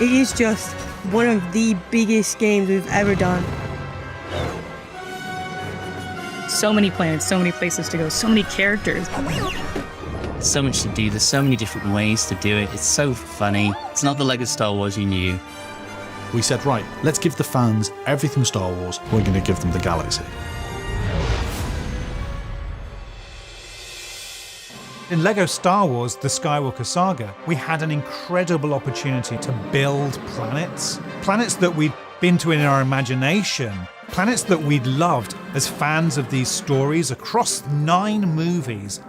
It is just one of the biggest games we've ever done. So many planets, so many places to go, so many characters. So much to do, there's so many different ways to do it. It's so funny. It's not the Lego Star Wars you knew. We said, right, let's give the fans everything Star Wars, we're going to give them the galaxy. In LEGO Star Wars, The Skywalker Saga, we had an incredible opportunity to build planets. Planets that we'd been to in our imagination. Planets that we'd loved as fans of these stories across 9 movies.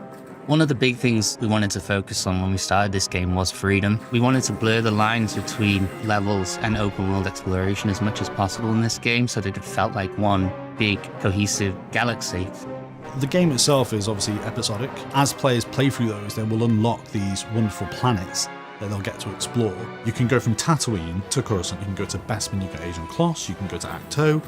One of the big things we wanted to focus on when we started this game was freedom. We wanted to blur the lines between levels and open world exploration as much as possible in this game so that it felt like one big, cohesive galaxy. The game itself is obviously episodic. As players play through those, they will unlock these wonderful planets that they'll get to explore. You can go from Tatooine to Coruscant, you can go to Bespin, you can go to Ajan Kloss, you can go to Acto.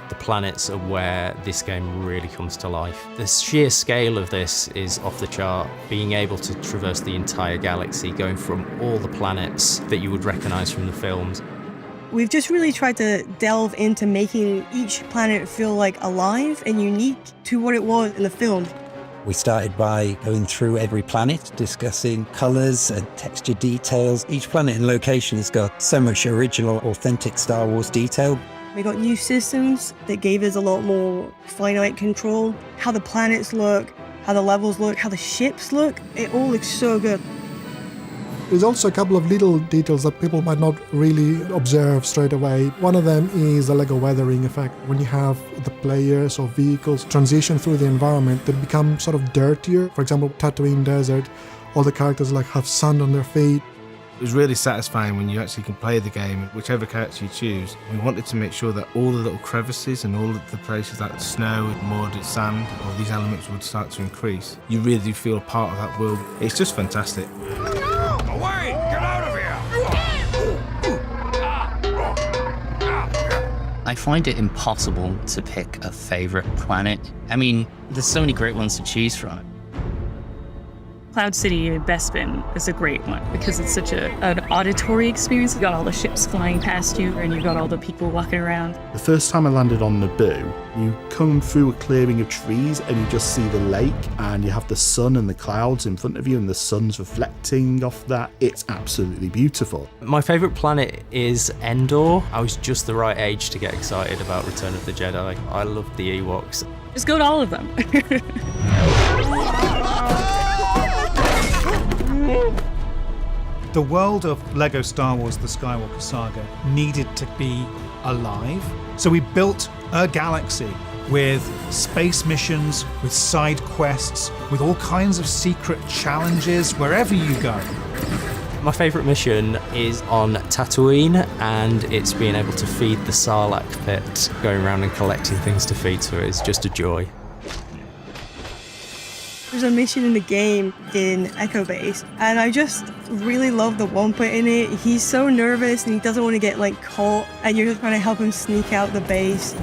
The planets are where this game really comes to life. The sheer scale of this is off the chart. Being able to traverse the entire galaxy, going from all the planets that you would recognise from the films. We've just really tried to delve into making each planet feel like alive and unique to what it was in the film. We started by going through every planet, discussing colours and texture details. Each planet and location has got so much original, authentic Star Wars detail. We got new systems that gave us a lot more finite control. How the planets look, how the levels look, how the ships look, it all looks so good. There's also a couple of little details that people might not really observe straight away. One of them is the Lego weathering effect. When you have the players or vehicles transition through the environment, they become sort of dirtier. For example, Tatooine Desert, all the characters have sand on their feet. It was really satisfying when you actually can play the game, whichever character you choose. We wanted to make sure that all the little crevices and all of the places like snow, mud, sand, all these elements would start to increase. You really do feel a part of that world. It's just fantastic. Away! Get out of here! I find it impossible to pick a favourite planet. I mean, there's so many great ones to choose from. Cloud City in Bespin is a great one because it's such an auditory experience. You got all the ships flying past you and you got all the people walking around. The first time I landed on Naboo, you come through a clearing of trees and you just see the lake and you have the sun and the clouds in front of you and the sun's reflecting off that. It's absolutely beautiful. My favourite planet is Endor. I was just the right age to get excited about Return of the Jedi. I loved the Ewoks. Just go to all of them. The world of LEGO Star Wars The Skywalker Saga needed to be alive. So we built a galaxy with space missions, with side quests, with all kinds of secret challenges wherever you go. My favourite mission is on Tatooine, and it's being able to feed the Sarlacc pit. Going around and collecting things to feed to it is just a joy. There's a mission in the game in Echo Base, and I just really love the Wampa in it. He's so nervous and he doesn't want to get caught, and you're just trying to help him sneak out the base.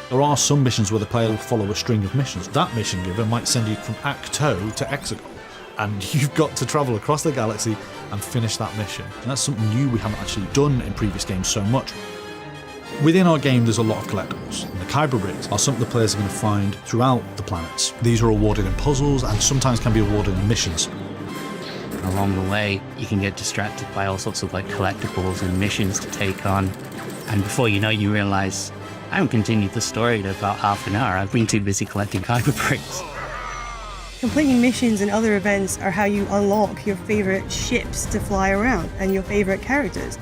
There are some missions where the player will follow a string of missions. That mission giver might send you from Acto to Exegol, and you've got to travel across the galaxy and finish that mission. And that's something new we haven't actually done in previous games so much. Within our game, there's a lot of collectibles, and the Kyber bricks are something the players are going to find throughout the planets. These are awarded in puzzles and sometimes can be awarded in missions. Along the way, you can get distracted by all sorts of collectibles and missions to take on. And before you know, you realise, I haven't continued the story in about half an hour. I've been too busy collecting Kyber bricks. Completing missions and other events are how you unlock your favourite ships to fly around and your favourite characters.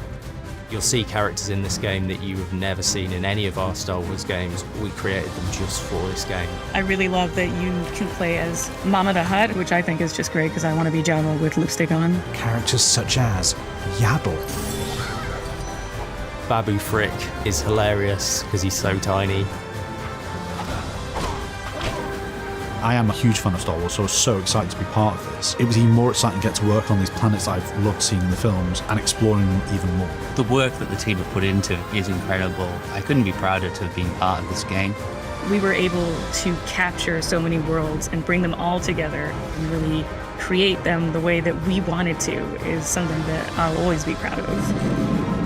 You'll see characters in this game that you have never seen in any of our Star Wars games. We created them just for this game. I really love that you can play as Mama the Hutt, which I think is just great because I want to be Jabba with lipstick on. Characters such as Yaddle. Babu Frick is hilarious because he's so tiny. I am a huge fan of Star Wars, so I was so excited to be part of this. It was even more exciting to get to work on these planets I've loved seeing in the films and exploring them even more. The work that the team have put into it is incredible. I couldn't be prouder to have been part of this game. We were able to capture so many worlds and bring them all together and really create them the way that we wanted to is something that I'll always be proud of.